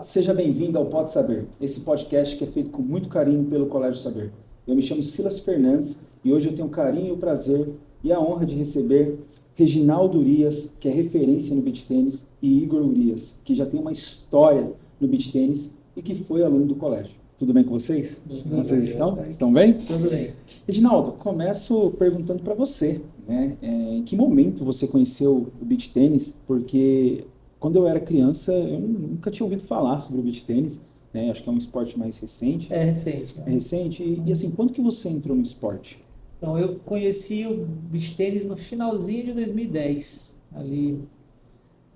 seja bem-vindo ao Pode Saber, esse podcast que é feito com muito carinho pelo Colégio Saber. Eu me chamo Silas Fernandes e hoje eu tenho o carinho, o prazer e a honra de receber Reginaldo Urias, que é referência no beach tênis, e Igor Urias, que já tem uma história no beach tênis e que foi aluno do colégio. Tudo bem com vocês? Como vocês estão? Estão bem? Tudo bem. Reginaldo, começo perguntando para você, né? Em que momento você conheceu o beach tênis? Porque quando eu era criança, eu nunca tinha ouvido falar sobre o beach tênis, né? Acho que é um esporte mais recente. É recente. É recente. E assim, quando que você entrou no esporte? Então, eu conheci o beach tênis no finalzinho de 2010, ali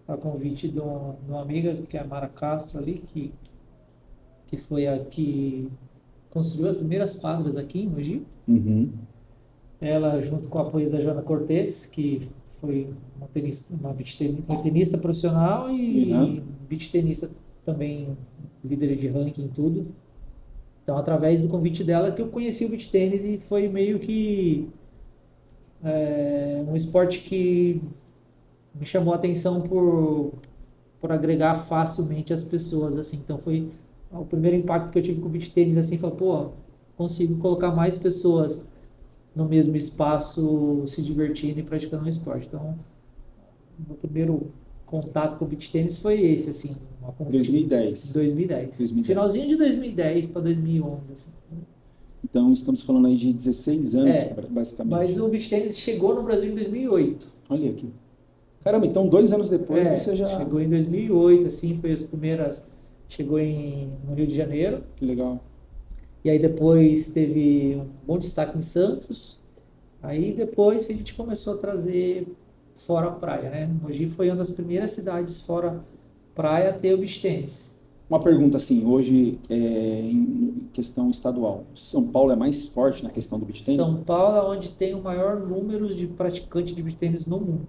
a convite de uma amiga, que é a Mara Castro ali, que foi a que construiu as primeiras quadras aqui em Mogi. Uhum. Ela, junto com o apoio da Joana Cortez, que foi foi tenista profissional e Uhum. beach tenista também, líder de ranking e tudo. Então, através do convite dela que eu conheci o beach tênis e foi meio que um esporte que me chamou a atenção por agregar facilmente as pessoas, assim. Então, foi o primeiro impacto que eu tive com o beach tênis, assim, foi, pô, consigo colocar mais pessoas no mesmo espaço se divertindo e praticando um esporte. Então, o meu primeiro contato com o beach tênis foi esse, assim, uma convite. 2010. 2010. Finalzinho de 2010 para 2011, assim. Então, estamos falando aí de 16 anos, basicamente. Mas o beach tênis chegou no Brasil em 2008. Olha aqui. Caramba, então 2 anos depois você já... Chegou em 2008, assim, foi as primeiras... Chegou no Rio de Janeiro. Que legal. E aí depois teve um bom destaque em Santos. Aí depois que a gente começou a trazer fora a praia, né? Mogi foi uma das primeiras cidades fora praia a ter o beach tênis. Uma pergunta assim, hoje em questão estadual, São Paulo é mais forte na questão do beach tênis? São Paulo é onde tem o maior número de praticantes de beach tênis no mundo.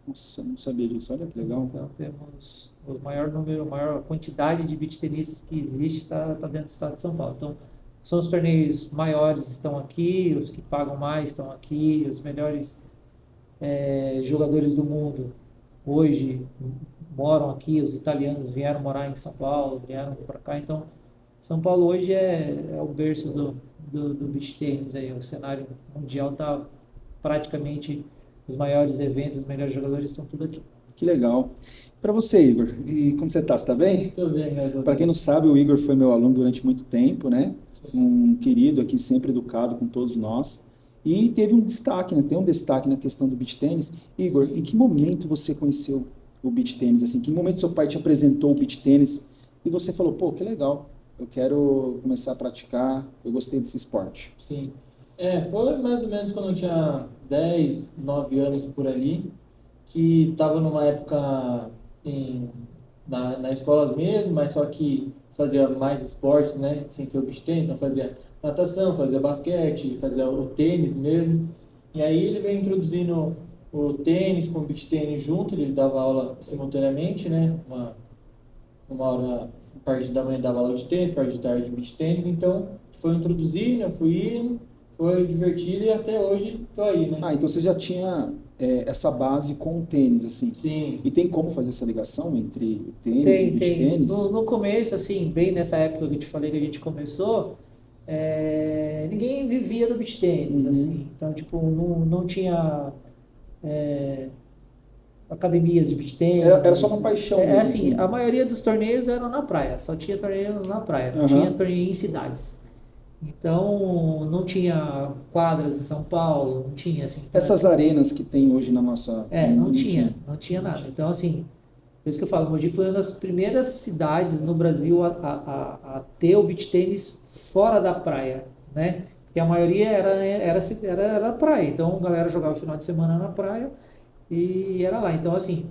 Nossa, eu não sabia disso, olha que legal. Então temos o maior número, a maior quantidade de beach tenistas que existe está dentro do estado de São Paulo. Então são os torneios maiores estão aqui, os que pagam mais estão aqui, os melhores jogadores do mundo hoje moram aqui, os italianos vieram morar em São Paulo, vieram para cá, então São Paulo hoje é o berço do beach tênis aí, o cenário mundial está praticamente, os maiores eventos, os melhores jogadores estão tudo aqui. Que legal. Para você, Igor, e como você está? Você está bem? Tudo bem, graças a Deus. Para quem não sabe, o Igor foi meu aluno durante muito tempo, né? Um querido aqui, sempre educado com todos nós. E teve um destaque, né? Tem um destaque na questão do beach tênis. Igor, em que momento você conheceu o beach tênis? Assim, em que momento seu pai te apresentou o beach tênis e você falou, pô, que legal, eu quero começar a praticar, eu gostei desse esporte? Sim. Foi mais ou menos quando eu tinha 10, 9 anos por ali, que estava numa época na escola mesmo, mas só que fazia mais esportes, né, sem ser o beach tênis, então fazia natação, fazia basquete, fazia o tênis mesmo. E aí ele veio introduzindo o tênis com o beach tênis junto, ele dava aula simultaneamente, né, uma hora, parte da manhã dava aula de tênis, parte de tarde de beach tênis, então foi introduzindo, eu fui indo, foi divertido e até hoje tô aí, né. Ah, então você já tinha essa base com o tênis, assim. Sim. E tem como fazer essa ligação entre o tênis e o beach Tem. tênis? No começo, assim, bem nessa época que eu te falei que a gente começou, ninguém vivia do beach tênis, assim. Então, tipo, não tinha academias de beach tênis. Era só uma paixão mesmo, assim, assim. a maioria dos torneios eram na praia, só tinha torneio na praia, não Uhum. tinha torneio em cidades. Então, não tinha quadras em São Paulo, não tinha, assim. Então, Essas arenas que tem hoje na nossa... não tinha nada. Então, assim, por isso que eu falo, Mogi foi uma das primeiras cidades no Brasil a ter o beach tênis fora da praia, né? Porque a maioria era praia. Então, a galera jogava o final de semana na praia e era lá. Então, assim,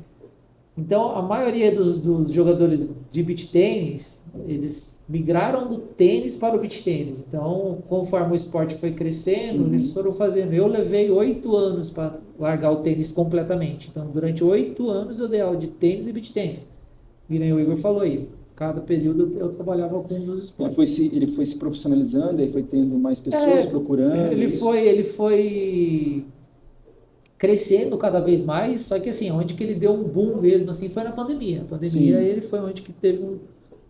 a maioria dos jogadores de beach tênis, eles migraram do tênis para o beach tênis. Então, conforme o esporte foi crescendo, eles foram fazendo. Eu levei 8 anos para largar o tênis completamente. Então, durante 8 anos eu dei aula de tênis e beach tênis. E nem o Igor falou aí, cada período eu trabalhava com um dos esportes. Ele foi se profissionalizando, aí foi tendo mais pessoas procurando. Ele foi crescendo cada vez mais, só que assim, onde que ele deu um boom mesmo assim foi na pandemia. A pandemia Sim. ele foi onde que teve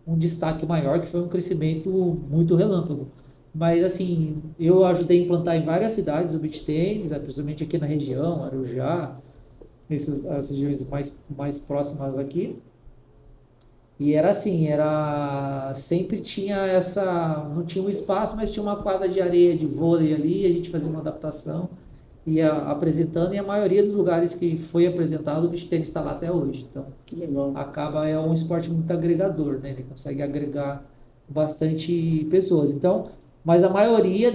um destaque maior, que foi um crescimento muito relâmpago. Mas, assim, eu ajudei a implantar em várias cidades o beach tennis, principalmente aqui na região, Arujá, as regiões mais próximas aqui. E era assim, sempre tinha não tinha um espaço, mas tinha uma quadra de areia de vôlei ali, a gente fazia uma adaptação, ia apresentando, e a maioria dos lugares que foi apresentado, o beach tennis está lá até hoje. Então, Que legal. é um esporte muito agregador, né? Ele consegue agregar bastante pessoas. Então, mas a maioria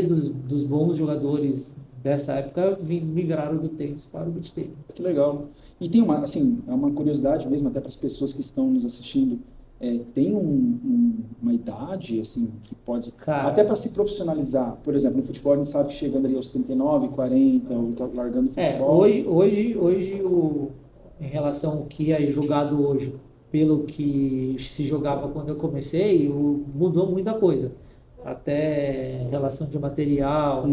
dos bons jogadores dessa época migraram do tênis para o beach tennis. Que legal. E tem é uma curiosidade mesmo, até para as pessoas que estão nos assistindo, tem uma idade, assim, que pode... Cara, até para se profissionalizar. Por exemplo, no futebol a gente sabe que chegando ali aos 39, 40, ou tá largando o futebol... hoje em relação ao que é jogado hoje, pelo que se jogava quando eu comecei, mudou muita coisa. Até relação de material,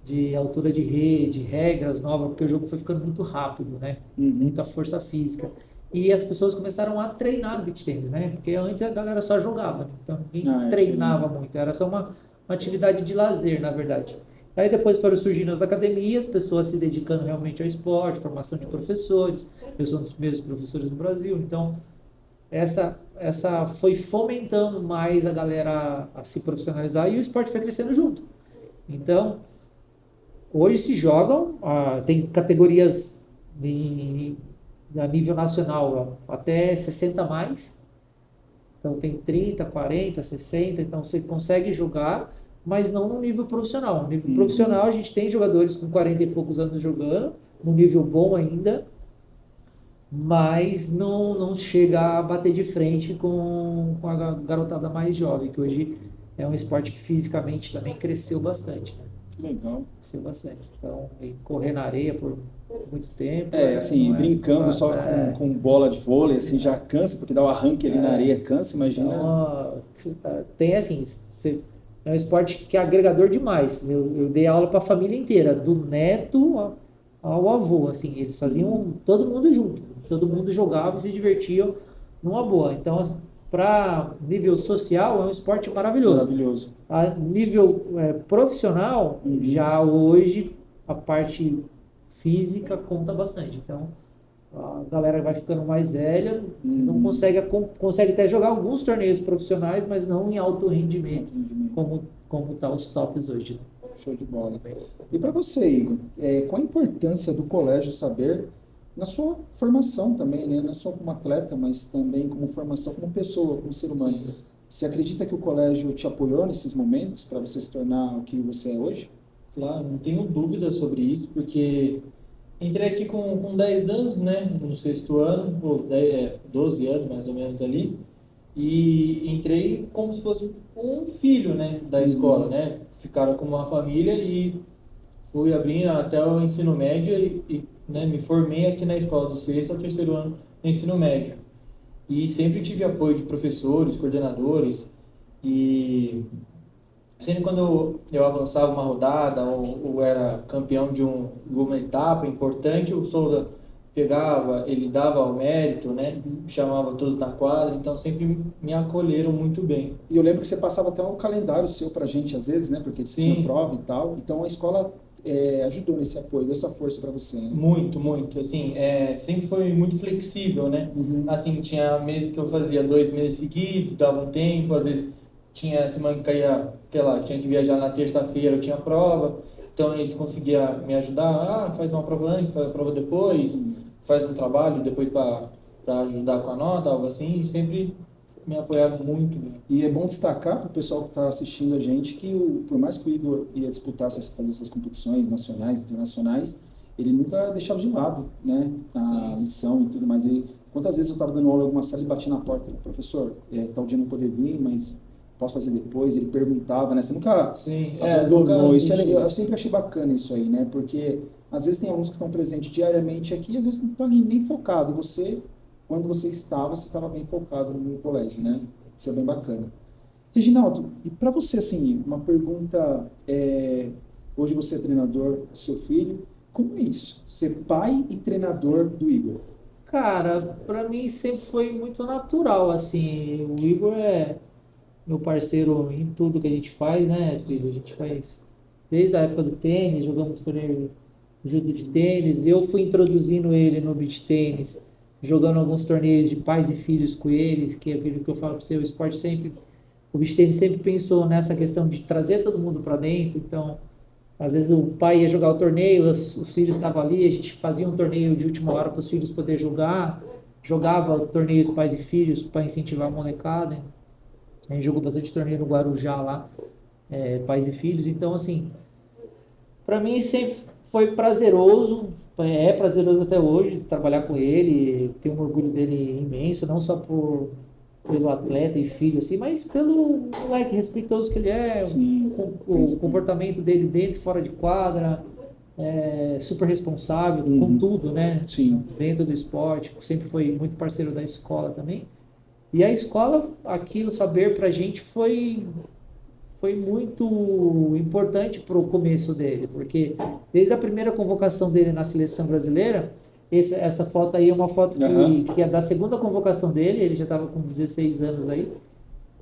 de altura de rede, regras novas, porque o jogo foi ficando muito rápido, né? Muita força física. E as pessoas começaram a treinar beach tennis, né? Porque antes a galera só jogava, né? Então ninguém treinava muito, era só uma atividade de lazer, na verdade. Aí depois foram surgindo as academias, pessoas se dedicando realmente ao esporte, formação de professores. Eu sou um dos primeiros professores do Brasil, então essa foi fomentando mais a galera a se profissionalizar e o esporte foi crescendo junto. Então, hoje se jogam, tem categorias a nível nacional até 60 mais. Então tem 30, 40, 60, então você consegue jogar, mas não no nível profissional. No nível profissional a gente tem jogadores com 40 e poucos anos jogando, num nível bom ainda, mas não chega a bater de frente com a garotada mais jovem, que hoje é um esporte que fisicamente também cresceu bastante, né? Legal. Cresceu bastante. Então, correr na areia por muito tempo. Assim, brincando só com bola de vôlei, assim, já cansa, porque dá o arranque ali na areia, cansa, imagina. Então, tem assim, é um esporte que é agregador demais. Eu dei aula para a família inteira, do neto ao avô, assim, eles faziam todo mundo junto, todo mundo jogava e se divertiam numa boa. Então, para nível social, é um esporte maravilhoso. Maravilhoso. A nível profissional, já hoje, a parte física conta bastante. Então, a galera vai ficando mais velha, não consegue até jogar alguns torneios profissionais, mas não em alto rendimento, como tá os tops hoje. Show de bola. E para você, Igor, qual a importância do Colégio Saber na sua formação também, né? Não só como atleta, mas também como formação como pessoa, como ser humano? Sim. Você acredita que o colégio te apoiou nesses momentos para você se tornar o que você é hoje? Claro, não tenho dúvida sobre isso, porque entrei aqui com 10 anos, né, no 6º ano, ou 12 anos mais ou menos ali, e entrei como se fosse um filho, né, da escola, né, ficaram como uma família e fui abrindo até o ensino médio né, me formei aqui na escola do 6º ao 3º ano do ensino médio. E sempre tive apoio de professores, coordenadores, e sempre quando eu avançava uma rodada ou era campeão de uma etapa importante, o Souza pegava, ele dava o mérito, né? Chamava todos na quadra, então sempre me acolheram muito bem. E eu lembro que você passava até um calendário seu pra gente às vezes, né? Porque tinha prova e tal. Então a escola ajudou nesse apoio, essa força para você, né? Muito, muito. Assim, sempre foi muito flexível, né? Assim, tinha meses que eu fazia 2 meses seguidos, dava um tempo, às vezes tinha semana que caía, sei lá, tinha que viajar na terça-feira, eu tinha prova, então eles conseguiam me ajudar, faz uma prova antes, faz a prova depois, faz um trabalho depois para ajudar com a nota, algo assim, e sempre me apoiaram muito bem. E é bom destacar para o pessoal que está assistindo a gente que, por mais que o Igor ia disputar, fazer essas competições nacionais, internacionais, ele nunca deixava de lado, né, a lição e tudo mais. Quantas vezes eu estava dando aula em alguma sala e bati na porta, professor, tal dia não poder vir, mas posso fazer depois? Ele perguntava, né, você nunca abandonou. Eu sempre achei bacana isso aí, né, porque às vezes tem alunos que estão presentes diariamente aqui e às vezes não estão ali nem focados. Você, quando você estava bem focado no colégio, né? Isso é bem bacana. Reginaldo, e para você, assim, uma pergunta, hoje você é treinador do seu filho, como é isso? Ser pai e treinador do Igor? Cara, pra mim sempre foi muito natural, assim. O Igor é meu parceiro em tudo que a gente faz, né, filho? A gente faz desde a época do tênis, jogamos torneio junto de tênis. Eu fui introduzindo ele no beach tênis, jogando alguns torneios de pais e filhos com eles, que é aquilo que eu falo pra você, o esporte sempre, o beach tênis sempre pensou nessa questão de trazer todo mundo para dentro, então às vezes o pai ia jogar o torneio, os filhos estavam ali, a gente fazia um torneio de última hora para os filhos poderem jogar, jogava torneios pais e filhos para incentivar a molecada. A gente jogou bastante torneio no Guarujá lá, pais e filhos. Então, assim, para mim sempre foi prazeroso, é prazeroso até hoje trabalhar com ele, tenho um orgulho dele imenso, não só pelo atleta e filho, assim, mas pelo moleque respeitoso que ele é, Sim, o comportamento dele dentro e fora de quadra, super responsável com tudo, né? Sim. Dentro do esporte, sempre foi muito parceiro da escola também. E a escola, aqui, o saber pra gente foi muito importante pro começo dele, porque desde a primeira convocação dele na seleção brasileira, essa foto aí é uma foto que é da segunda convocação dele, ele já estava com 16 anos aí,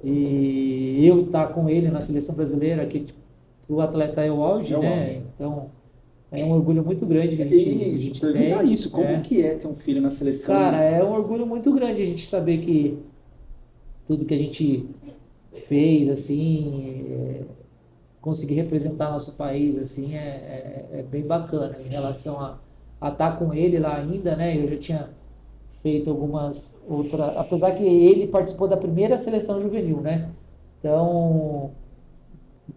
e eu tá com ele na seleção brasileira, que tipo, o atleta é o auge, né? Então, é um orgulho muito grande que a gente pergunta tem. isso, como que é ter um filho na seleção? Cara, é um orgulho muito grande a gente saber que tudo que a gente fez, assim, conseguir representar nosso país, assim, é bem bacana em relação a estar com ele lá ainda, né? Eu já tinha feito algumas outras, apesar que ele participou da primeira seleção juvenil, né? Então,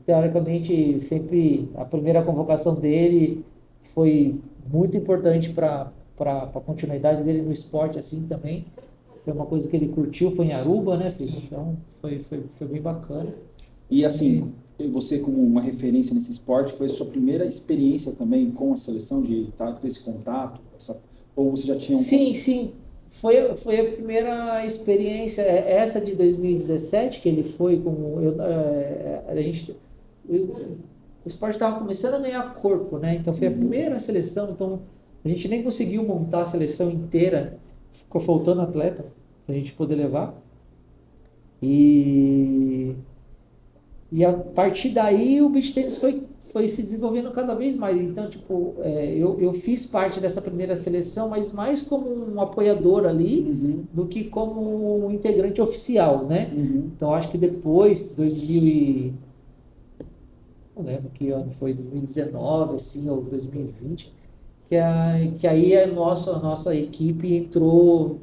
teoricamente, sempre a primeira convocação dele foi muito importante para a continuidade dele no esporte, assim, também. Foi uma coisa que ele curtiu, foi em Aruba, né, filho? Sim. Então, foi bem bacana. E assim, você como uma referência nesse esporte, foi a sua primeira experiência também com a seleção, de ter esse contato? Ou você já tinha um... Sim. Foi a primeira experiência, essa de 2017, que ele foi como... O esporte estava começando a ganhar corpo, né? Então, foi a primeira seleção. Então, a gente nem conseguiu montar a seleção inteira. Ficou faltando atleta para a gente poder levar. E a partir daí o beach tennis foi se desenvolvendo cada vez mais. Então, tipo, eu fiz parte dessa primeira seleção, mas mais como um apoiador ali do que como um integrante oficial, né? Então, acho que depois, não lembro que ano foi, 2019, assim, ou 2020, que aí a nossa equipe entrou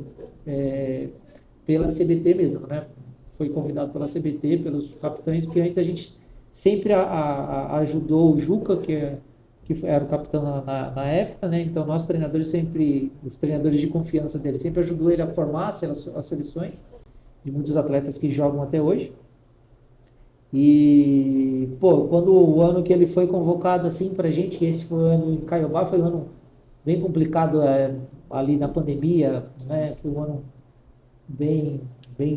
pela CBT mesmo, né? Foi convidado pela CBT, pelos capitães, porque antes a gente sempre ajudou o Juca, que era o capitão na época, né? Então, nossos treinadores sempre, os treinadores de confiança dele, sempre ajudou ele a formar as seleções de muitos atletas que jogam até hoje. E, quando o ano que ele foi convocado assim pra gente, que esse foi o ano em Caiobá, foi um ano bem complicado ali na pandemia, né? Foi um ano bem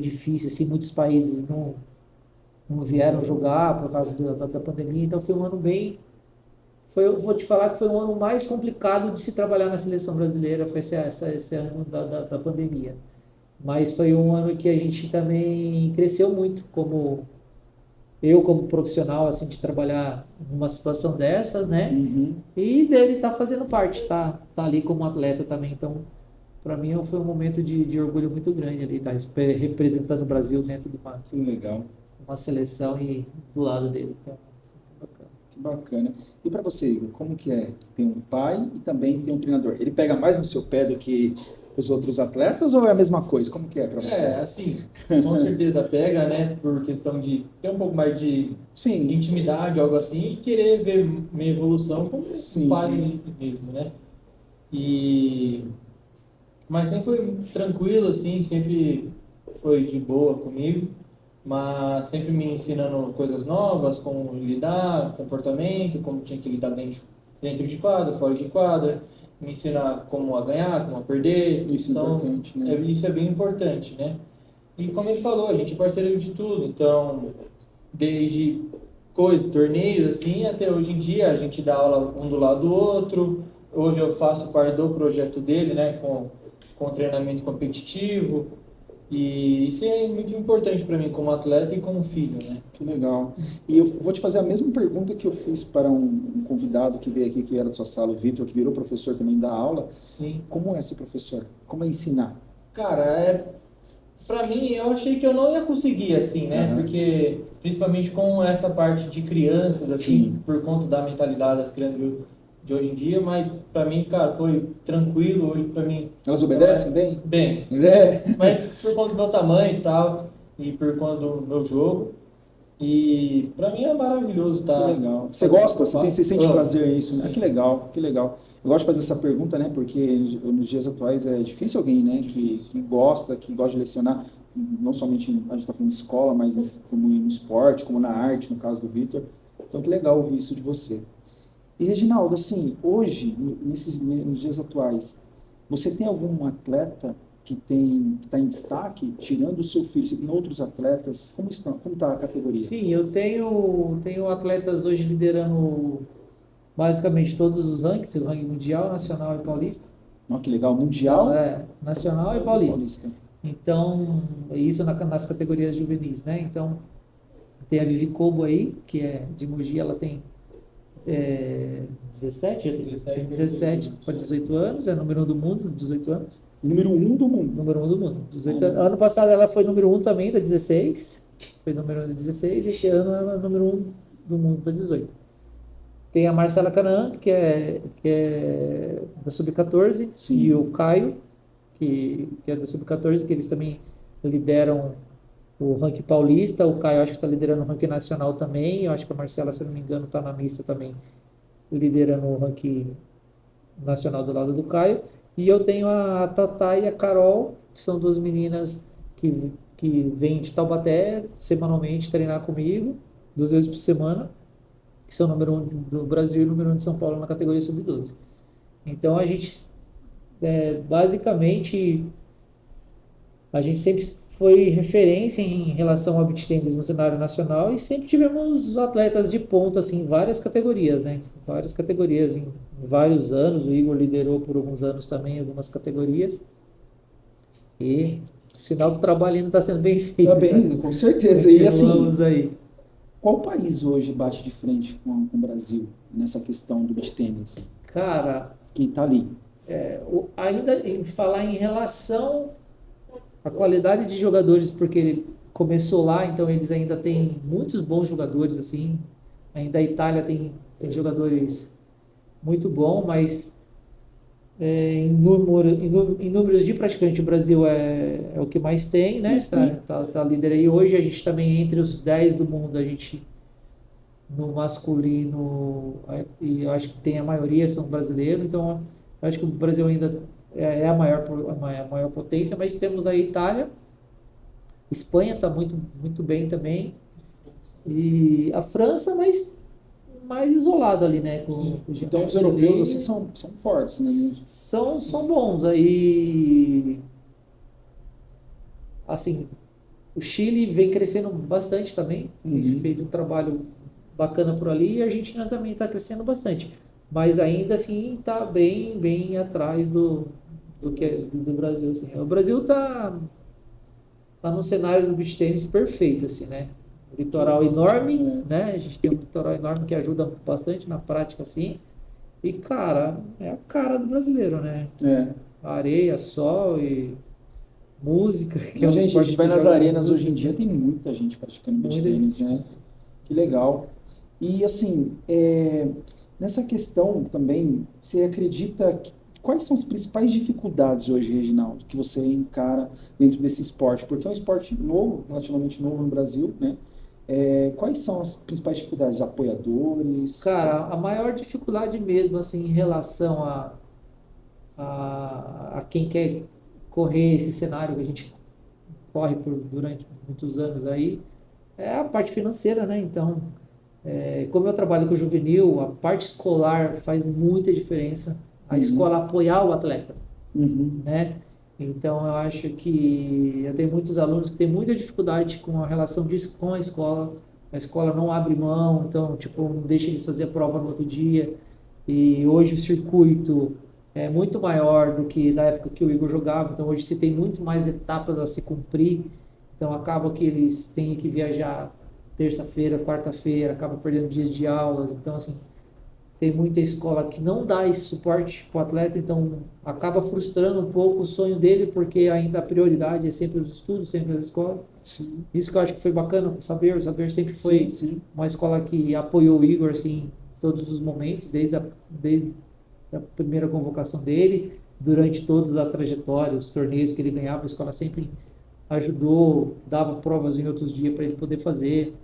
difícil, assim, muitos países não vieram jogar por causa da pandemia, então foi um ano eu vou te falar que foi um ano mais complicado de se trabalhar na seleção brasileira, foi esse ano da pandemia. Mas foi um ano que a gente também cresceu muito, como profissional, assim, de trabalhar numa situação dessa, né? E dele tá fazendo parte, tá ali como atleta também, então para mim foi um momento de orgulho muito grande ali, tá representando o Brasil dentro de uma seleção e do lado dele, então bacana. Que bacana. E para você, Igor, como que é ter um pai e também ter um treinador? Ele pega mais no seu pé do que os outros atletas ou é a mesma coisa? Como que é para você? Assim, com certeza pega, né, por questão de ter um pouco mais de intimidade, algo assim, e querer ver minha evolução como pai mesmo, né? Mas sempre foi tranquilo, assim, sempre foi de boa comigo, mas sempre me ensinando coisas novas, como lidar, comportamento, como tinha que lidar dentro de quadra, fora de quadra, me ensinar como a ganhar, como a perder. Isso então, é importante, né? Isso é bem importante, né? E como ele falou, a gente é parceiro de tudo, então, desde torneios, assim, até hoje em dia, a gente dá aula um do lado do outro. Hoje eu faço parte do projeto dele, né, com com treinamento competitivo. E isso é muito importante para mim como atleta e como filho, né? Que legal. E eu vou te fazer a mesma pergunta que eu fiz para um convidado que veio aqui, que era da sua sala, o Vitor, que virou professor também da aula. Sim. Como é ser professor? Como é ensinar? Cara, para mim, eu achei que eu não ia conseguir, assim, né? Porque, principalmente com essa parte de crianças, assim, Sim. por conta da mentalidade das crianças de hoje em dia, mas para mim, cara, foi tranquilo. Hoje, para mim... Elas obedecem bem? Bem. É. Mas por conta do meu tamanho e tal, e por conta do meu jogo. E para mim é maravilhoso, tá? Que legal. Você gosta? Você sente prazer nisso, né? Sim. Que legal, que legal. Eu gosto de fazer essa pergunta, né? Porque nos dias atuais é difícil alguém, né? Que gosta de lecionar, não somente a gente está falando de escola, mas como no esporte, como na arte, no caso do Vitor. Então, que legal ouvir isso de você. E, Reginaldo, assim, hoje, nos dias atuais, você tem algum atleta que está em destaque, tirando o seu filho? Você tem outros atletas? Como está a categoria? Sim, eu tenho atletas hoje liderando basicamente todos os rankings, o ranking mundial, nacional e paulista. Olha que legal, mundial? Então, nacional e paulista. Então, isso nas categorias juvenis, né? Então, tem a Vivi Kobo aí, que é de Mogi, ela tem 17 para 18 anos, é número 1 do mundo, 18 anos. Número 1 do mundo. Número 1 do mundo, 18 anos. Ano passado ela foi número 1 também, da 16. Foi número 1 da 16, e esse ano ela é número 1 do mundo, da 18. Tem a Marcela Canaã, que é da Sub-14, e o Caio, que é da Sub-14, que eles também lideram o ranking paulista. O Caio acho que está liderando o ranking nacional também. Eu acho que a Marcela, se não me engano, está na mista também, liderando o ranking nacional do lado do Caio. E eu tenho a Tatá e a Carol, que são duas meninas que vêm de Taubaté semanalmente treinar comigo, 2 vezes por semana, que são número 1 do Brasil e número 1 de São Paulo na categoria sub-12. Então a gente, basicamente, a gente sempre foi referência em relação ao beach tennis no cenário nacional e sempre tivemos atletas de ponta, assim, em várias categorias, né? Várias categorias, em vários anos. O Igor liderou por alguns anos também algumas categorias. E sinal que o trabalho ainda está sendo bem feito. Está bem, com certeza. E assim, aí. qual país hoje bate de frente com o Brasil nessa questão do beach tennis? Cara, Que está ali. ainda em falar em relação à qualidade de jogadores, porque ele começou lá, então eles ainda têm muitos bons jogadores, assim. Ainda a Itália tem jogadores muito bons, mas em números de praticante, o Brasil é o que mais tem, né? Tá líder aí. Hoje a gente também, entre os 10 do mundo, a gente, no masculino, e eu acho que tem a maioria são brasileiros, então eu acho que o Brasil ainda é a maior potência, mas temos a Itália, Espanha está muito, muito bem também, e a França, mas mais isolado ali, né? Então os europeus assim são fortes, né? São bons. Aí, assim, o Chile vem crescendo bastante também, tem feito um trabalho bacana por ali, e a Argentina também está crescendo bastante, mas ainda assim está bem atrás do Brasil, assim. O Brasil tá num cenário do beach tennis perfeito, assim, né? Litoral enorme, né? A gente tem um litoral enorme que ajuda bastante na prática, assim. E, cara, é a cara do brasileiro, né? Areia, sol e música. Que a gente vai nas arenas hoje em dia, tem muita gente praticando beach tennis, né? Que legal. E, assim, nessa questão também, você acredita quais são as principais dificuldades hoje, Reginaldo, que você encara dentro desse esporte? Porque é um esporte novo, relativamente novo no Brasil, né? Quais são as principais dificuldades? Apoiadores? Cara, a maior dificuldade mesmo, assim, em relação a quem quer correr esse cenário que a gente corre durante muitos anos aí, é a parte financeira, né? Então, como eu trabalho com o juvenil, a parte escolar faz muita diferença. A escola apoiar o atleta, né? Então, eu acho que eu tenho muitos alunos que têm muita dificuldade com a relação com a escola não abre mão, então, tipo, não deixa eles fazer a prova no outro dia, e hoje o circuito é muito maior do que na época que o Igor jogava. Então hoje se tem muito mais etapas a se cumprir. Então acaba que eles têm que viajar terça-feira, quarta-feira, acaba perdendo dias de aulas. Então assim, tem muita escola que não dá esse suporte para o atleta, então acaba frustrando um pouco o sonho dele, porque ainda a prioridade é sempre os estudos, sempre as escolas. Sim. Isso que eu acho que foi bacana com o Saber sempre foi Sim. uma escola que apoiou o Igor assim, em todos os momentos, desde a primeira convocação dele, durante toda a trajetória, os torneios que ele ganhava, a escola sempre ajudou, dava provas em outros dias para ele poder fazer.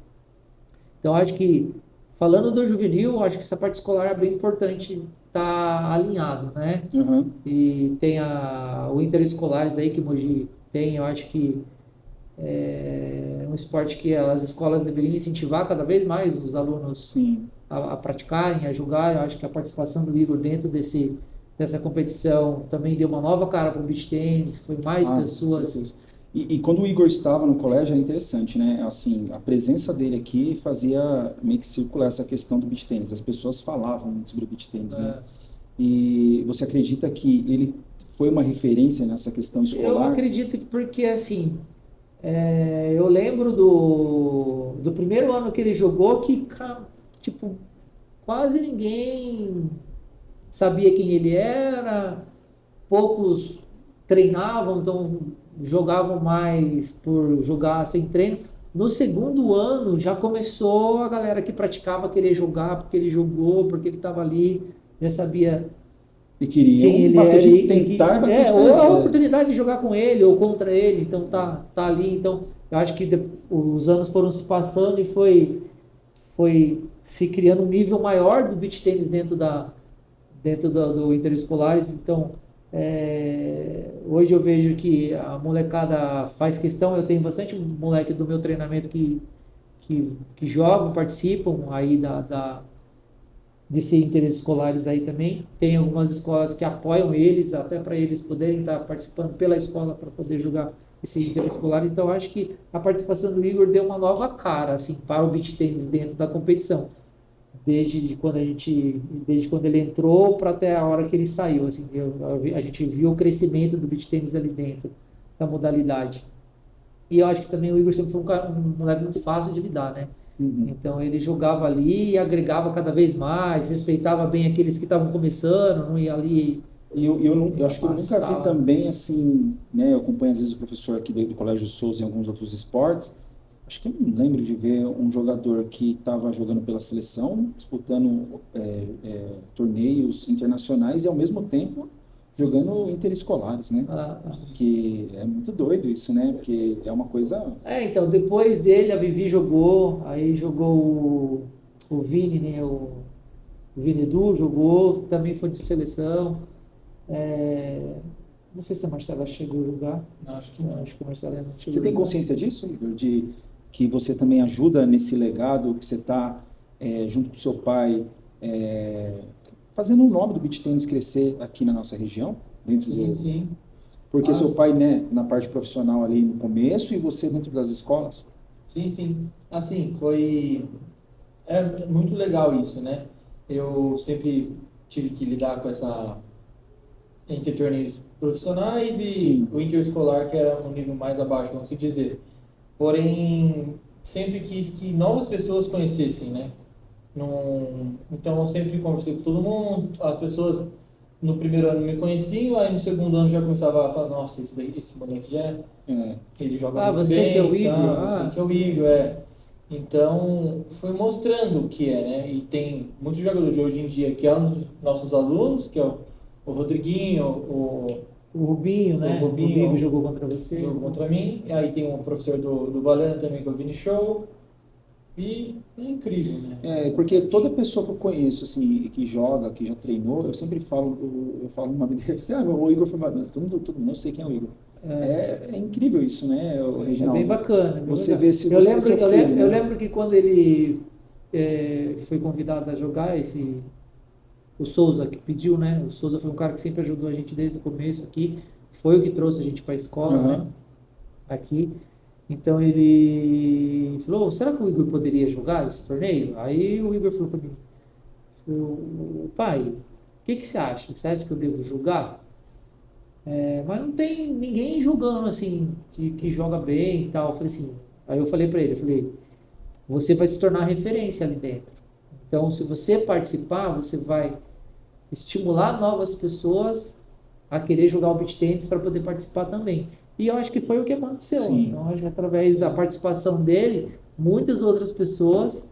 Então acho que, falando do juvenil, acho que essa parte escolar é bem importante estar alinhado, né? Uhum. E tem o interescolares aí que o Mogi tem, eu acho que é um esporte que as escolas deveriam incentivar cada vez mais os alunos Sim. a praticarem, a jogar. Eu acho que a participação do Igor dentro dessa competição também deu uma nova cara para o beach tennis, foi mais Ah, pessoas. e quando o Igor estava no colégio era interessante, né? Assim, a presença dele aqui fazia meio que circular essa questão do beach tennis. As pessoas falavam muito sobre o beach tennis, né? E você acredita que ele foi uma referência nessa questão Eu escolar? acredito que porque assim, eu lembro do primeiro ano que ele jogou que, tipo, quase ninguém sabia quem ele era, poucos treinavam, então jogavam mais por jogar sem treino. No segundo ano já começou a galera que praticava querer jogar porque ele jogou, porque ele estava ali, já sabia E quem queriam ele bater era tentar bater de ou a frente. oportunidade de jogar com ele ou contra ele, então tá ali. Então eu acho que os anos foram se passando e foi se criando um nível maior do beach tennis dentro do Interescolares. Então hoje eu vejo que a molecada faz questão. Eu tenho bastante moleque do meu treinamento que jogam, participam aí desse interescolares aí também. Tem algumas escolas que apoiam eles, até para eles poderem estar participando pela escola para poder jogar esses interescolares. Então, acho que a participação do Igor deu uma nova cara assim, para o beach tennis dentro da competição. Desde quando ele entrou para até a hora que ele saiu. Assim, a gente viu o crescimento do beach tennis ali dentro da modalidade. E eu acho que também o Igor sempre foi um moleque muito fácil de lidar, né? Uhum. Então ele jogava ali e agregava cada vez mais, respeitava bem aqueles que estavam começando, não ia ali. E eu acho que eu nunca vi Passava. também assim, né? Eu acompanho às vezes o professor aqui do Colégio Souza em alguns outros esportes. Acho que eu não lembro de ver um jogador que estava jogando pela seleção, disputando torneios internacionais e ao mesmo tempo jogando interescolares, né? Que é muito doido isso, né? Porque é uma coisa. Então, depois dele a Vivi jogou, aí jogou o Vini, né? O Vini Edu jogou, que também foi de seleção. Não sei se a Marcela chegou a jogar. Não, acho que não. Acho que a Marcela não chegou Você a tem jogar. consciência disso, Igor? De que você também ajuda nesse legado, que você está junto com seu pai, fazendo o nome do beach tennis crescer aqui na nossa região? Dentro Sim, do... sim. Porque seu pai, né, na parte profissional ali no começo e você dentro das escolas? Sim, sim. Assim, é muito legal isso, né? Eu sempre tive que lidar com essa entre torneios profissionais e Sim. o interescolar, que era um nível mais abaixo, vamos se dizer. Porém, sempre quis que novas pessoas conhecessem, né? Então, eu sempre conversei com todo mundo, as pessoas no primeiro ano me conheciam, aí no segundo ano já começava a falar, nossa, esse moleque ele joga muito você bem, que é o então, Igor? você que é o Igor, Então, foi mostrando o que né? E tem muitos jogadores de hoje em dia que são nossos alunos, que é o Rodriguinho, O Rubinho, né? O Rubinho jogou contra você. jogou contra mim. E aí tem um professor do Balena também, que é o Vini Show. E é incrível, né? Porque toda pessoa que eu conheço, assim, que joga, que já treinou, eu sempre falo o nome dele, assim, o Igor foi todo mundo, eu sei quem é o Igor. É incrível isso, né, o É Reginaldo? bem bacana. Você vê se eu você é lembro, seu eu, filho, lembro, né? eu lembro que quando ele foi convidado a jogar, o Souza que pediu, né? O Souza foi um cara que sempre ajudou a gente desde o começo aqui, foi o que trouxe a gente para a escola, Uhum. né? Aqui. Então ele falou, será que o Igor poderia jogar esse torneio? Aí o Igor falou para mim, pai, que você acha? Você acha que eu devo julgar? Mas não tem ninguém julgando, assim, que joga bem e tal. Eu falei assim, aí eu falei pra ele, você vai se tornar referência ali dentro. Então, se você participar, você vai estimular novas pessoas a querer jogar o beach tennis para poder participar também. E eu acho que foi o que aconteceu. Sim. Então, acho que através da participação dele, muitas outras pessoas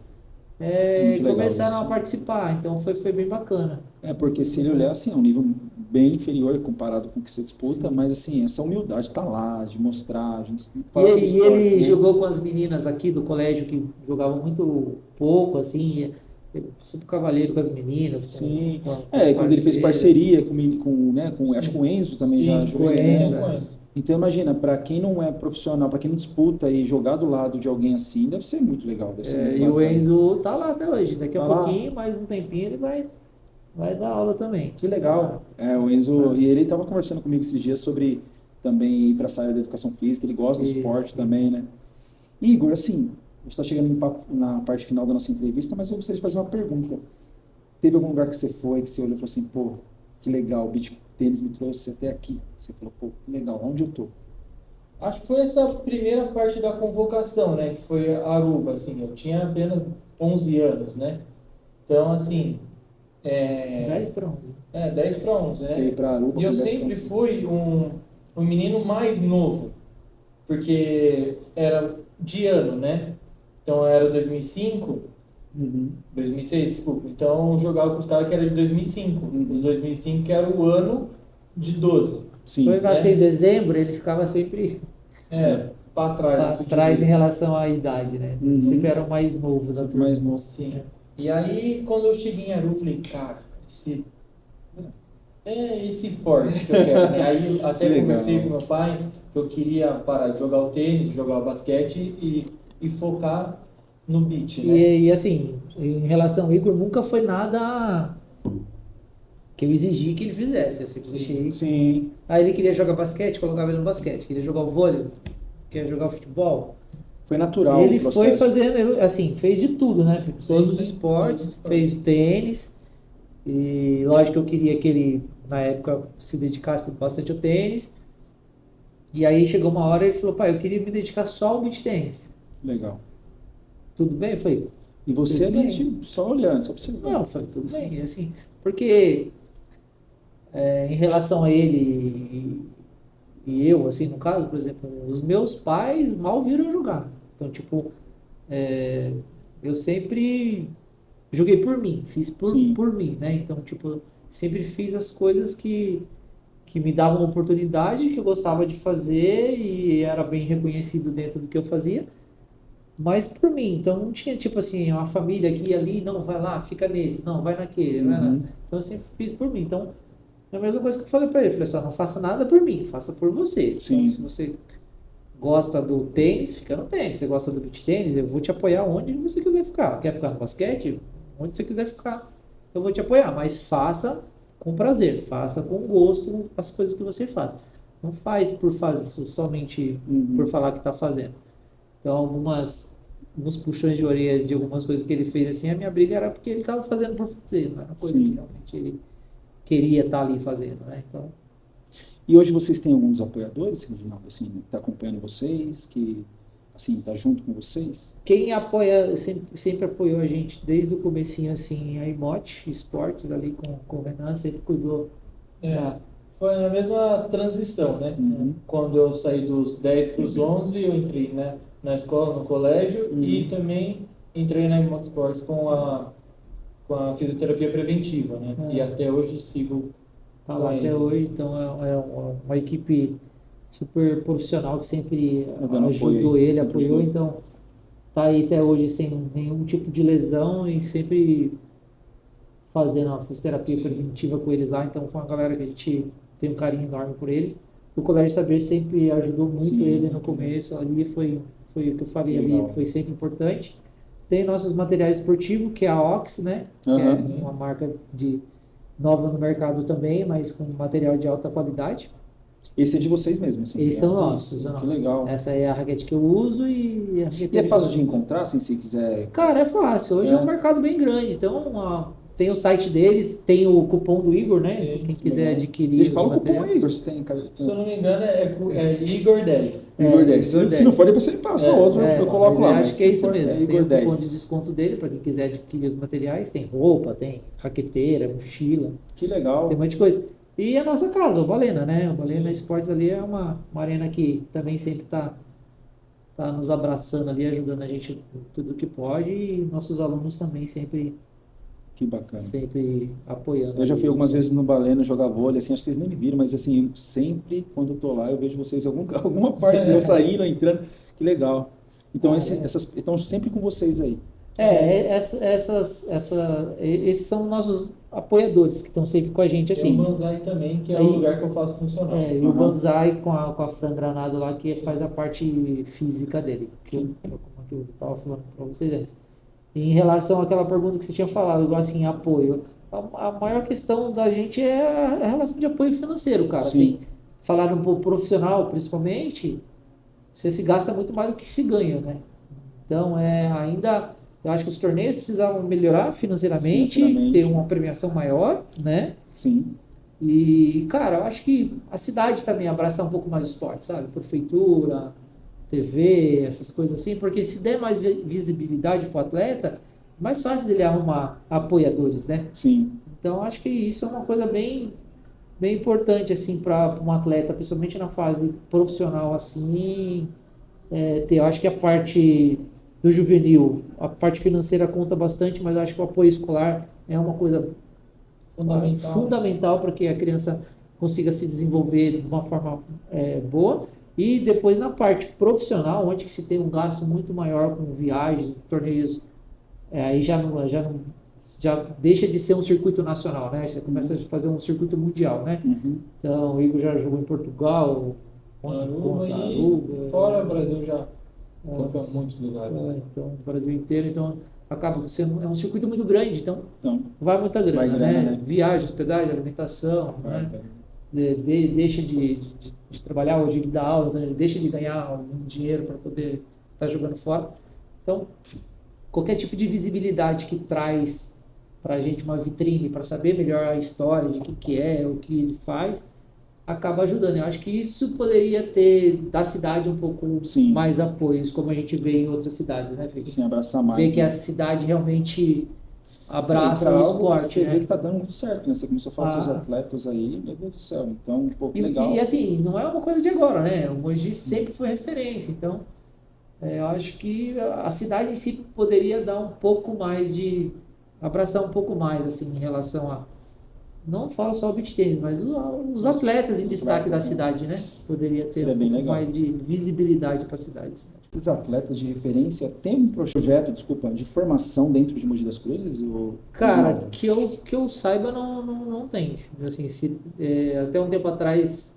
Muito legal começaram isso. a participar. Então, foi bem bacana. Porque se ele olhar assim, é um nível bem inferior comparado com o que você disputa, mas assim, essa humildade tá lá, de mostrar, a gente fala sobre E esporte, ele né? jogou com as meninas aqui do colégio que jogavam muito pouco, assim, super cavaleiro com as meninas. Sim. Com os Quando ele fez parceiros. parceria acho que com o Enzo também Sim, já jogou. com o né? Enzo, Então imagina, para quem não é profissional, para quem não disputa e jogar do lado de alguém assim, deve ser muito legal, deve ser muito E o bacana. Enzo tá lá até hoje. Daqui a Tá lá? pouquinho, mais um tempinho, ele vai dar aula também. Que legal. O Enzo, e ele estava conversando comigo esses dias sobre também ir para essa área da educação física, ele gosta do Sim, esporte sim. também, né? Igor, assim, a gente está chegando na parte final da nossa entrevista, mas eu gostaria de fazer uma pergunta. Teve algum lugar que você foi, que você olhou e falou assim, pô, que legal, o beach tênis me trouxe até aqui. Você falou, pô, que legal, onde eu tô? Acho que foi essa primeira parte da convocação, né? Que foi Aruba, assim. Eu tinha apenas 11 anos, né? Então, assim... 10 para 11. 10 para 11, né? Você ir pra Aruba E eu com 10 sempre pra 11. fui um menino mais novo, porque era de ano, né? Então era 2005, Uhum. 2006, desculpa. Então eu jogava com os caras que eram de 2005. Os 2005 que era o ano de 12. Sim. Quando ele nasceu em dezembro, ele ficava sempre Para trás. para isso trás em dizer. relação à idade, né? Uhum. Sempre era o mais novo da Sempre turma. mais novo. Sim. E aí, quando eu cheguei em Aru, eu falei, cara, esse esporte que eu quero, né? Aí até Legal. conversei com meu pai que eu queria parar de jogar o tênis, jogar o basquete e focar no beach, né? E assim, em relação ao Igor, nunca foi nada que eu exigi que ele fizesse. Eu sempre deixei. Sim. Aí ele queria jogar basquete, colocava ele no basquete. Queria jogar o vôlei, queria jogar o futebol. Foi natural Ele o processo. foi fazendo, assim, fez de tudo, né? Fez todos os Sim, esportes, todos os esportes. fez o tênis. E lógico que eu queria que ele, na época, se dedicasse bastante ao tênis. E aí chegou uma hora e ele falou, pai, eu queria me dedicar só ao beach tênis. Legal. Tudo bem? Eu falei, E você Tudo ali, bem. tipo, só olhando, só observando. não, eu falei, tudo bem, assim, porque em relação a ele e eu, assim, no caso, por exemplo, os meus pais mal viram eu jogar. Então, tipo, eu sempre joguei por mim, fiz Sim. por mim, né? Então, tipo, sempre fiz as coisas que me davam oportunidade, que eu gostava de fazer e era bem reconhecido dentro do que eu fazia. Mas por mim, então não tinha tipo assim, uma família aqui e ali, não, vai lá, fica nesse, não, vai naquele, vai lá. Uhum. Então eu sempre fiz por mim. Então, é a mesma coisa que eu falei pra ele, falei só, não faça nada por mim, faça por você. Sim. Então, se você gosta do tênis, fica no tênis. Se você gosta do beach tênis, eu vou te apoiar onde você quiser ficar. Quer ficar no basquete? Onde você quiser ficar, eu vou te apoiar. Mas faça com prazer, faça com gosto as coisas que você faz. Não faz por fazer somente Uhum. por falar que está fazendo. Então, alguns puxões de orelhas de algumas coisas que ele fez assim, a minha briga era porque ele estava fazendo por fazer, não era coisa Sim. que realmente ele queria estar ali fazendo, né? Então, E hoje vocês têm alguns apoiadores, Reginaldo, assim, que tá acompanhando vocês, que, assim, tá junto com vocês? quem apoia, sempre apoiou a gente desde o comecinho, assim, a Imote Esportes ali com o Renan, sempre cuidou. Foi na mesma transição, né? Uhum. Quando eu saí dos 10 para os 11, eu entrei, né, na escola, no colégio e também entrei na Imoto Sports com a fisioterapia preventiva, né? E até hoje sigo Tá com lá até eles. hoje, então é uma equipe super profissional que sempre Tá dando ajudou apoio, ele, sempre apoiou, ajudou. então tá aí até hoje sem nenhum tipo de lesão e sempre fazendo a fisioterapia preventiva com eles lá, então foi uma galera que a gente tem um carinho enorme por eles. O Colégio Saber sempre ajudou muito Sim. ele no começo, ali foi o que eu falei Legal. ali, foi sempre importante. Tem nossos materiais esportivos, que é a Ox, né? Que Aham. é uma marca nova no mercado também, mas com material de alta qualidade. Esse é de vocês mesmos, assim? Esses né? são nossos. Que são nossos. legal. Essa é a raquete que eu uso e a raquete E é que fácil eu de uso. encontrar, assim, se quiser... Cara, é fácil. Hoje é um É. mercado bem grande. Então, tem o site deles, tem o cupom do Igor, né? Sim, Se quem quiser legal. adquirir. Deixa eu falar o o cupom material. aí, Igor, se tem. Se eu não me engano, é Igor 10. Igor 10. Igor Se 10. não for, depois você me passa outro, eu coloco lá. Acho Mas que é se isso for, mesmo. é Tem Igor o cupom 10. de desconto dele para quem quiser adquirir os materiais. Tem roupa, tem raqueteira, mochila, Que legal. tem um monte de coisa. E a nossa casa, o Balena, né? O Balena Esportes ali é uma arena que também sempre tá nos abraçando ali, ajudando a gente em tudo que pode. E nossos alunos também sempre Que bacana. apoiando. Eu já ali. fui algumas vezes no Baleno jogar vôlei, assim, acho que vocês nem me viram, mas assim, sempre quando eu tô lá, eu vejo vocês em alguma parte, eu saindo, entrando, que legal. Então, essas estão sempre com vocês aí. Esses são nossos apoiadores que estão sempre com a gente, Tem assim. o Banzai também, que é Aí- o lugar que eu faço funcionar. E o Banzai com a Fran Granado lá, que faz a parte física dele, como eu estava falando para vocês antes. E em relação àquela pergunta que você tinha falado, igual assim, apoio, a maior questão da gente é a relação de apoio financeiro, cara. Sim. Assim, falar um pouco profissional, principalmente, você se gasta muito mais do que se ganha, né? Então, eu acho que os torneios precisavam melhorar financeiramente, ter uma premiação maior, né? Sim. E, cara, eu acho que a cidade também abraçar um pouco mais o esporte, sabe? Prefeitura, TV, essas coisas assim, porque se der mais visibilidade para o atleta, é mais fácil dele arrumar apoiadores, né? Sim. Então, acho que isso é uma coisa bem importante, assim, para um atleta, principalmente na fase profissional, assim, eu acho que a parte do juvenil, a parte financeira conta bastante, mas eu acho que o apoio escolar é uma coisa fundamental para que a criança consiga se desenvolver de uma forma boa. E depois na parte profissional, onde que se tem um gasto muito maior com viagens, torneios, aí já deixa de ser um circuito nacional, né? Você começa a fazer um circuito mundial, né? Uhum. Então o Igor já jogou em Portugal, Aruba e Aruba, fora o Brasil já foi para muitos lugares. então o Brasil inteiro, então acaba sendo um circuito muito grande, então Então, vai muita grana, vai grana, né? né? Viagem, hospedagem, alimentação, né? Deixa de trabalhar, hoje ele dá aula, então ele deixa de ganhar algum dinheiro para poder estar jogando fora. Então, qualquer tipo de visibilidade que traz para a gente uma vitrine para saber melhor a história de que é, o que ele faz, acaba ajudando. Eu acho que isso poderia ter da cidade um pouco mais apoios, como a gente vê em outras cidades, né? Sim, abraçar mais. Ver que a cidade realmente abraça o esporte. Você né? vê que tá dando muito certo, né? Você começou a falar dos seus atletas aí, meu Deus do céu. Então, que legal. E assim, não é uma coisa de agora, né? O Mogi sempre foi referência, então eu acho que a cidade em si poderia dar um pouco mais abraçar um pouco mais, assim, em relação a, não falo só o beach tennis, mas os atletas em destaque da cidade, né? Poderia ter um pouco mais de visibilidade para a cidade. Esses atletas de referência têm um projeto, de formação dentro de Mogi das Cruzes? Cara, que eu saiba, não tem. Assim, até um tempo atrás,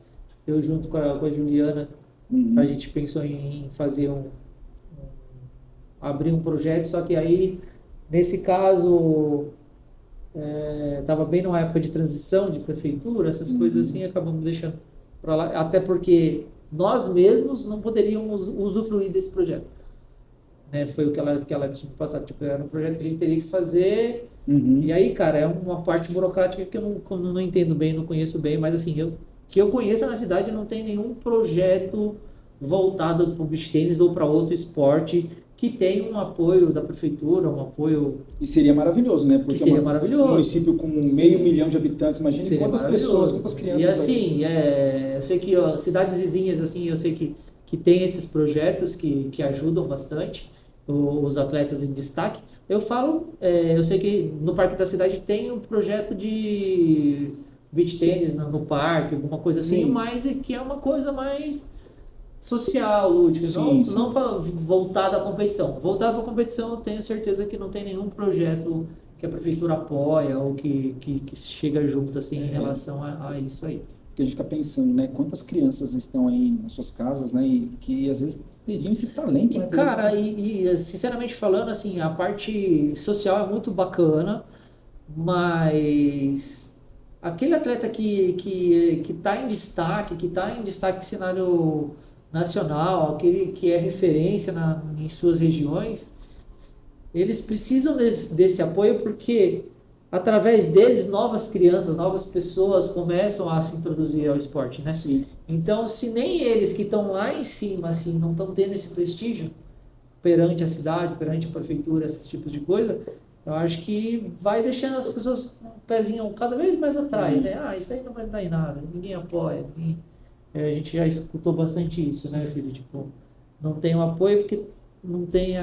eu junto com a Juliana, a gente pensou em fazer abrir um projeto, só que aí, nesse caso, estava bem numa época de transição de prefeitura, essas coisas assim, acabamos deixando para lá, até porque nós mesmos não poderíamos usufruir desse projeto. Né? Foi o que ela tinha passado, era um projeto que a gente teria que fazer, e aí, cara, é uma parte burocrática que eu não entendo bem, não conheço bem, mas assim, que eu conheça na cidade não tem nenhum projeto voltado para o beach tennis ou para outro esporte que tem um apoio da prefeitura, um apoio... E seria maravilhoso, né? Porque seria maravilhoso. Um município com 500 mil de habitantes, imagina quantas pessoas, quantas crianças... E assim, eu sei que cidades vizinhas, assim, eu sei que tem esses projetos que ajudam bastante os atletas em destaque. Eu sei que no Parque da Cidade tem um projeto de beach tennis no parque, alguma coisa assim, mas que é uma coisa mais social, lúdica, não voltada à competição. Voltada para a competição, eu tenho certeza que não tem nenhum projeto que a prefeitura apoia ou que chega junto assim em relação a isso aí. Porque a gente fica pensando, né, quantas crianças estão aí nas suas casas, né, e que às vezes teriam esse talento, né? Cara, sinceramente falando, assim, a parte social é muito bacana, mas aquele atleta que está em destaque, em cenário nacional, aquele que é referência em suas regiões, eles precisam desse apoio porque através deles, novas crianças, novas pessoas começam a se introduzir ao esporte, né? Sim. Então, se nem eles que estão lá em cima, assim, não estão tendo esse prestígio perante a cidade, perante a prefeitura, esses tipos de coisa, eu acho que vai deixando as pessoas com o pezinho cada vez mais atrás, né? Ah, isso aí não vai dar em nada, ninguém apoia, a gente já escutou bastante isso, né, filho? Tipo, não tem o apoio porque não tem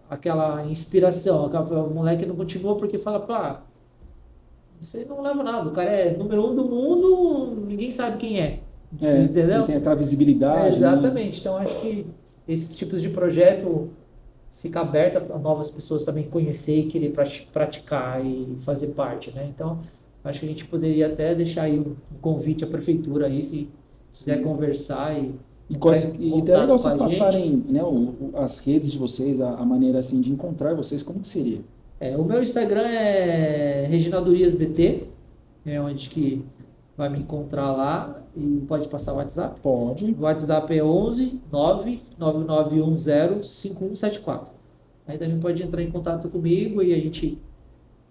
aquela inspiração, o moleque não continua porque fala, pá, você não leva nada, o cara é número 1 do mundo, ninguém sabe quem é, entendeu? Não tem aquela visibilidade. Exatamente, né? Então acho que esses tipos de projeto fica aberto a novas pessoas também conhecer e querer praticar e fazer parte, né? Então acho que a gente poderia até deixar aí um convite à prefeitura aí, se quiser conversar e até é legal vocês passarem, né, as redes de vocês, a maneira assim de encontrar vocês, como que seria? O meu Instagram é Reginaldo Urias BT, é onde que vai me encontrar lá, e pode passar o WhatsApp? Pode. O WhatsApp é 11 99910 5174. Aí também pode entrar em contato comigo e a gente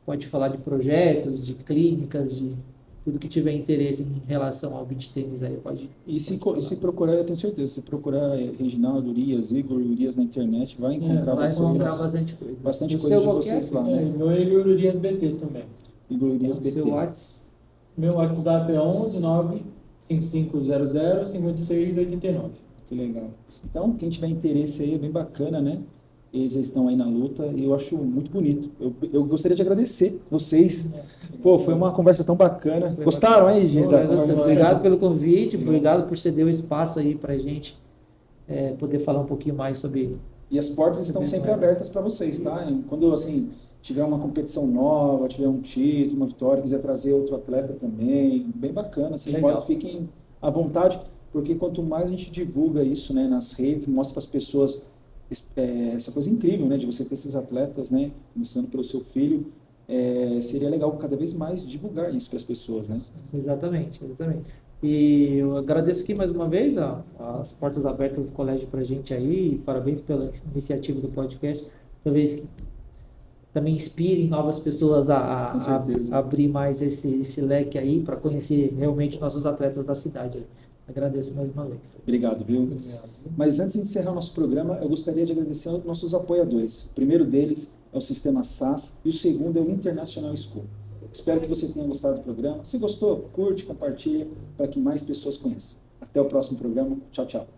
pode falar de projetos, de clínicas, de tudo que tiver interesse em relação ao beach tênis aí pode. E se procurar, eu tenho certeza, se procurar Reginaldo Urias, Igor Urias na internet, vai encontrar vai vocês. encontrar bastante coisa. Bastante O coisa de seu vocês lá, né? Meu é Igor Urias BT também. Igor Urias O BT. seu WhatsApp? Meu WhatsApp é 11 95500 5689. Que legal. Então, quem tiver interesse aí, é bem bacana, né? Eles estão aí na luta e eu acho muito bonito. Eu gostaria de agradecer vocês. Pô, foi uma conversa tão bacana. Gostaram aí, gente? da conversa? Obrigado pelo convite, obrigado por ceder o espaço aí pra gente poder falar um pouquinho mais sobre. E as portas estão sempre abertas para vocês, tá? Quando, assim, tiver uma competição nova, tiver um título, uma vitória, quiser trazer outro atleta também, bem bacana, assim, fiquem à vontade, porque quanto mais a gente divulga isso, né, nas redes, mostra para as pessoas essa coisa incrível, né, de você ter esses atletas, né, começando pelo seu filho, seria legal cada vez mais divulgar isso para as pessoas, né? Exatamente. E eu agradeço aqui mais uma vez as portas abertas do colégio para a gente aí, parabéns pela iniciativa do podcast, talvez que também inspire novas pessoas a abrir mais esse leque aí para conhecer realmente nossos atletas da cidade. Agradeço mais uma vez. Obrigado, viu? Obrigado. Mas antes de encerrar o nosso programa, eu gostaria de agradecer aos nossos apoiadores. O primeiro deles é o Sistema SAS e o segundo é o International School. Espero que você tenha gostado do programa. Se gostou, curte, compartilha para que mais pessoas conheçam. Até o próximo programa. Tchau, tchau.